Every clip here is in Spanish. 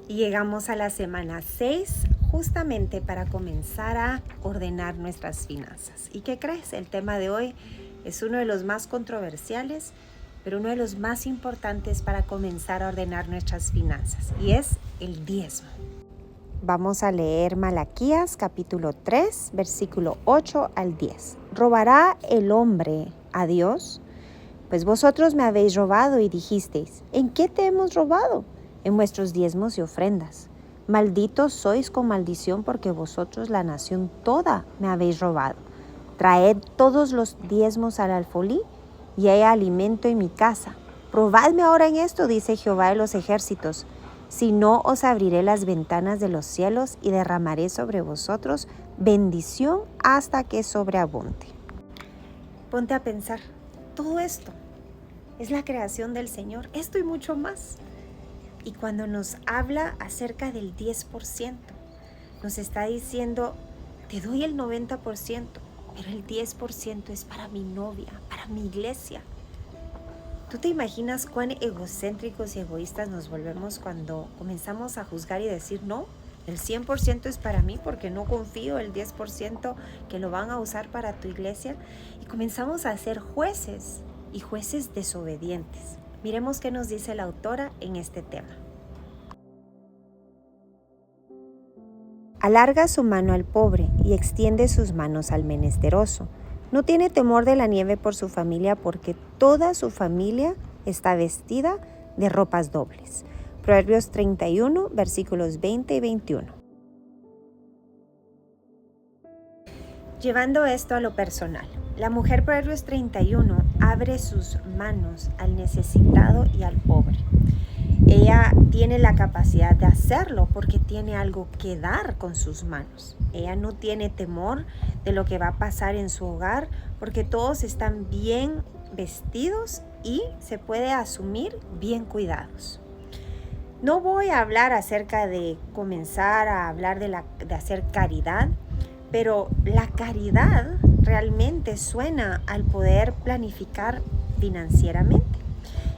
Y llegamos a la semana 6 justamente para comenzar a ordenar nuestras finanzas. ¿Y qué crees? El tema de hoy es uno de los más controversiales, pero uno de los más importantes para comenzar a ordenar nuestras finanzas, y es el diezmo. Vamos a leer Malaquías capítulo 3, versículo 8 al 10. ¿Robará el hombre a Dios? Pues vosotros me habéis robado y dijisteis, ¿en qué te hemos robado? En vuestros diezmos y ofrendas. Malditos sois con maldición porque vosotros la nación toda me habéis robado. Traed todos los diezmos al alfolí y hay alimento en mi casa. Probadme ahora en esto, dice Jehová de los ejércitos. Si no, os abriré las ventanas de los cielos y derramaré sobre vosotros bendición hasta que sobreabunde. Ponte a pensar, todo esto es la creación del Señor, esto y mucho más. Y cuando nos habla acerca del 10%, nos está diciendo, te doy el 90%, pero el 10% es para mi novia, para mi iglesia. ¿Tú te imaginas cuán egocéntricos y egoístas nos volvemos cuando comenzamos a juzgar y decir, no, el 100% es para mí porque no confío el 10% que lo van a usar para tu iglesia? Y comenzamos a ser jueces y jueces desobedientes. Miremos qué nos dice la autora en este tema. Alarga su mano al pobre y extiende sus manos al menesteroso. No tiene temor de la nieve por su familia porque toda su familia está vestida de ropas dobles. Proverbios 31, versículos 20 y 21. Llevando esto a lo personal, la mujer Proverbios 31 abre sus manos al necesitado y al pobre. Ella tiene la capacidad de hacerlo porque tiene algo que dar con sus manos. Ella no tiene temor de lo que va a pasar en su hogar porque todos están bien vestidos y se puede asumir bien cuidados. No voy a hablar acerca de comenzar a hablar de hacer caridad, pero la caridad realmente suena al poder planificar financieramente.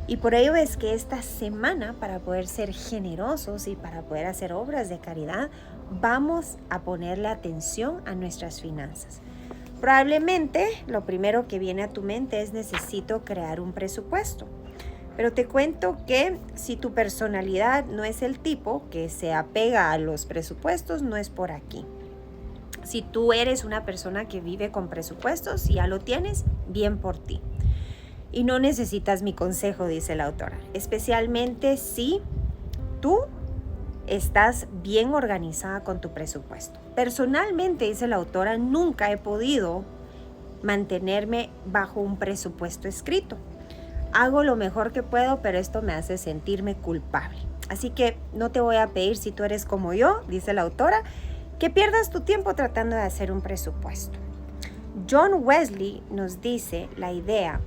Y por ello es que esta semana, para poder ser generosos y para poder hacer obras de caridad, vamos a ponerle atención a nuestras finanzas. Probablemente lo primero que viene a tu mente es necesito crear un presupuesto. Pero te cuento que si tu personalidad no es el tipo que se apega a los presupuestos, no es por aquí. Si tú eres una persona que vive con presupuestos y ya lo tienes, bien por ti. Y no necesitas mi consejo, dice la autora, especialmente si tú estás bien organizada con tu presupuesto. Personalmente, dice la autora, nunca he podido mantenerme bajo un presupuesto escrito. Hago lo mejor que puedo, pero esto me hace sentirme culpable. Así que no te voy a pedir, si tú eres como yo, dice la autora, que pierdas tu tiempo tratando de hacer un presupuesto. John Wesley nos dice la idea: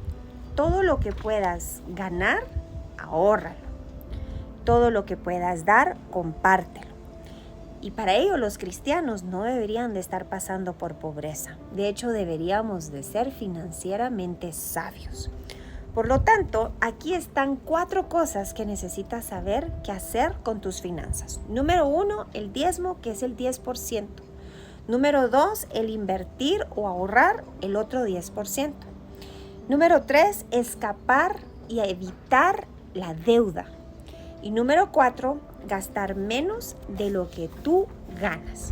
todo lo que puedas ganar, ahórralo. Todo lo que puedas dar, compártelo. Y para ello los cristianos no deberían de estar pasando por pobreza. De hecho, deberíamos de ser financieramente sabios. Por lo tanto, aquí están 4 cosas que necesitas saber qué hacer con tus finanzas. Número 1, el diezmo, que es el 10%. Número 2, el invertir o ahorrar, el otro 10%. Número 3, escapar y evitar la deuda. Y número 4, gastar menos de lo que tú ganas.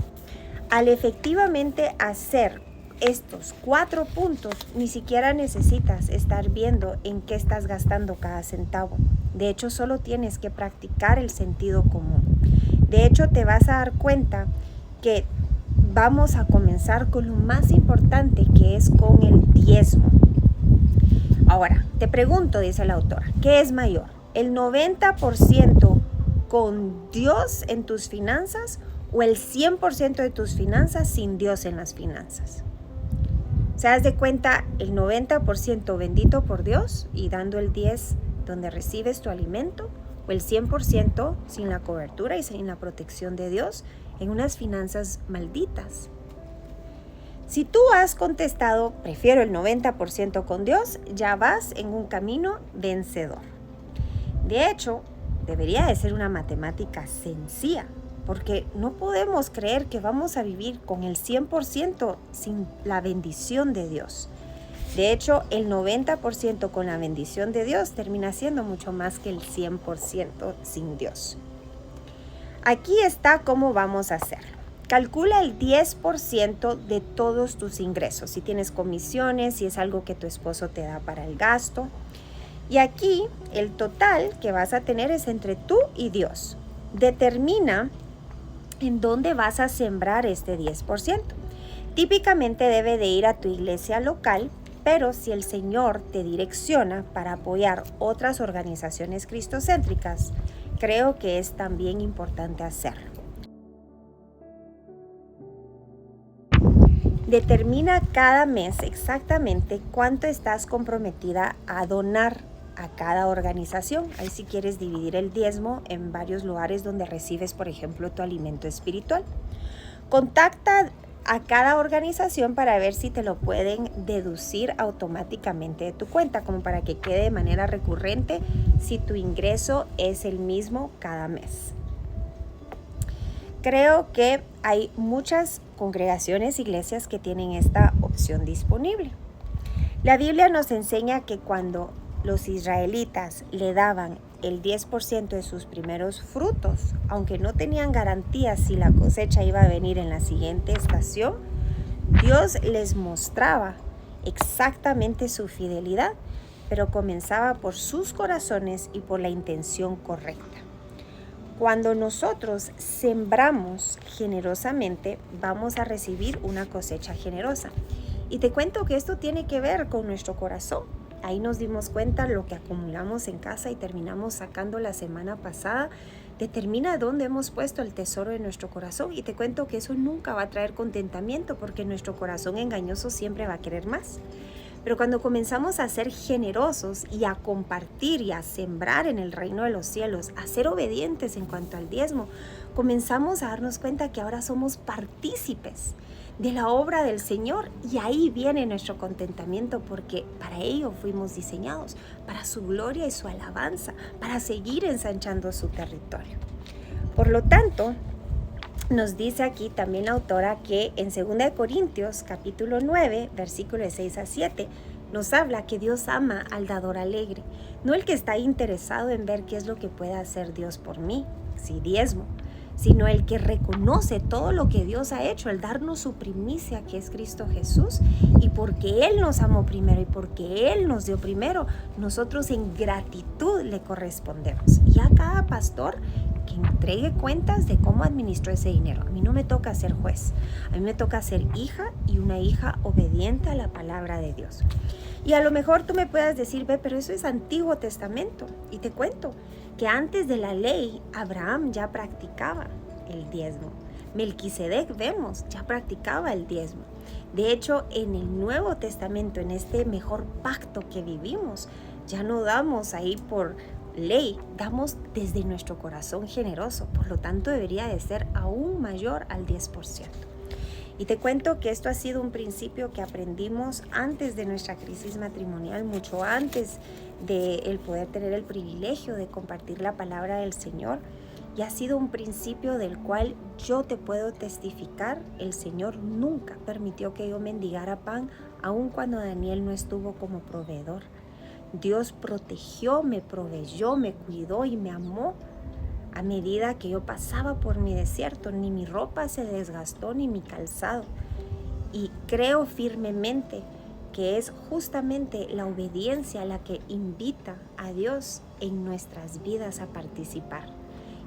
Al efectivamente hacer estos 4 puntos, ni siquiera necesitas estar viendo en qué estás gastando cada centavo. De hecho, solo tienes que practicar el sentido común. De hecho, te vas a dar cuenta que vamos a comenzar con lo más importante, que es con el diezmo. Ahora, te pregunto, dice la autora, ¿qué es mayor? ¿El 90% con Dios en tus finanzas o el 100% de tus finanzas sin Dios en las finanzas? ¿Se das de cuenta el 90% bendito por Dios y dando el 10% donde recibes tu alimento? ¿O el 100% sin la cobertura y sin la protección de Dios en unas finanzas malditas? Si tú has contestado, prefiero el 90% con Dios, ya vas en un camino vencedor. De hecho, debería de ser una matemática sencilla, porque no podemos creer que vamos a vivir con el 100% sin la bendición de Dios. De hecho, el 90% con la bendición de Dios termina siendo mucho más que el 100% sin Dios. Aquí está cómo vamos a hacerlo. Calcula el 10% de todos tus ingresos. Si tienes comisiones, si es algo que tu esposo te da para el gasto. Y aquí el total que vas a tener es entre tú y Dios. Determina en dónde vas a sembrar este 10%. Típicamente debe de ir a tu iglesia local, pero si el Señor te direcciona para apoyar otras organizaciones cristocéntricas, creo que es también importante hacerlo. Determina cada mes exactamente cuánto estás comprometida a donar a cada organización. Ahí si quieres dividir el diezmo en varios lugares donde recibes, por ejemplo, tu alimento espiritual. Contacta a cada organización para ver si te lo pueden deducir automáticamente de tu cuenta, como para que quede de manera recurrente si tu ingreso es el mismo cada mes. Creo que hay muchas congregaciones, iglesias que tienen esta opción disponible. La Biblia nos enseña que cuando los israelitas le daban el 10% de sus primeros frutos, aunque no tenían garantía si la cosecha iba a venir en la siguiente estación, Dios les mostraba exactamente su fidelidad, pero comenzaba por sus corazones y por la intención correcta. Cuando nosotros sembramos generosamente, vamos a recibir una cosecha generosa. Y te cuento que esto tiene que ver con nuestro corazón. Ahí nos dimos cuenta lo que acumulamos en casa y terminamos sacando la semana pasada. Determina dónde hemos puesto el tesoro de nuestro corazón. Y te cuento que eso nunca va a traer contentamiento, porque nuestro corazón engañoso siempre va a querer más. Pero cuando comenzamos a ser generosos y a compartir y a sembrar en el reino de los cielos, a ser obedientes en cuanto al diezmo, comenzamos a darnos cuenta que ahora somos partícipes de la obra del Señor, y ahí viene nuestro contentamiento, porque para ello fuimos diseñados, para su gloria y su alabanza, para seguir ensanchando su territorio. Por lo tanto, nos dice aquí también la autora que en 2 Corintios capítulo 9, versículos 6 a 7, nos habla que Dios ama al dador alegre, no el que está interesado en ver qué es lo que puede hacer Dios por mí, si diezmo, sino el que reconoce todo lo que Dios ha hecho, el darnos su primicia, que es Cristo Jesús, y porque Él nos amó primero y porque Él nos dio primero, nosotros en gratitud le correspondemos. Y a cada pastor que entregue cuentas de cómo administró ese dinero. A mí no me toca ser juez, a mí me toca ser hija, y una hija obediente a la palabra de Dios. Y a lo mejor tú me puedas decir, pero eso es Antiguo Testamento. Y te cuento que antes de la ley, Abraham ya practicaba el diezmo. Melquisedec, vemos, ya practicaba el diezmo. De hecho, en el Nuevo Testamento, en este mejor pacto que vivimos, ya no damos ahí por ley, damos desde nuestro corazón generoso. Por lo tanto, debería de ser aún mayor al 10%. Y te cuento que esto ha sido un principio que aprendimos antes de nuestra crisis matrimonial, mucho antes de el poder tener el privilegio de compartir la palabra del Señor. Y ha sido un principio del cual yo te puedo testificar. El Señor nunca permitió que yo mendigara pan, aun cuando Daniel no estuvo como proveedor. Dios protegió, me proveyó, me cuidó y me amó. A medida que yo pasaba por mi desierto, ni mi ropa se desgastó, ni mi calzado. Y creo firmemente que es justamente la obediencia la que invita a Dios en nuestras vidas a participar.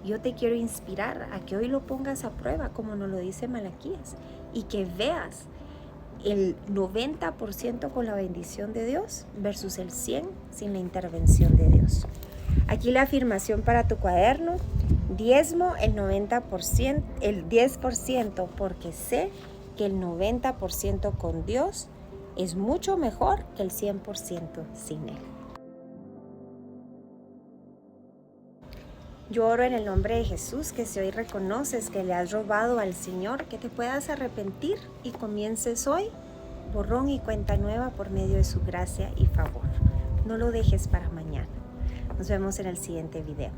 Yo te quiero inspirar a que hoy lo pongas a prueba, como nos lo dice Malaquías, y que veas el 90% con la bendición de Dios versus el 100% sin la intervención de Dios. Aquí la afirmación para tu cuaderno: diezmo el 90%, el 10%, porque sé que el 90% con Dios es mucho mejor que el 100% sin Él. Yo oro en el nombre de Jesús que si hoy reconoces que le has robado al Señor, que te puedas arrepentir y comiences hoy borrón y cuenta nueva por medio de su gracia y favor. No lo dejes para mañana. Nos vemos en el siguiente video.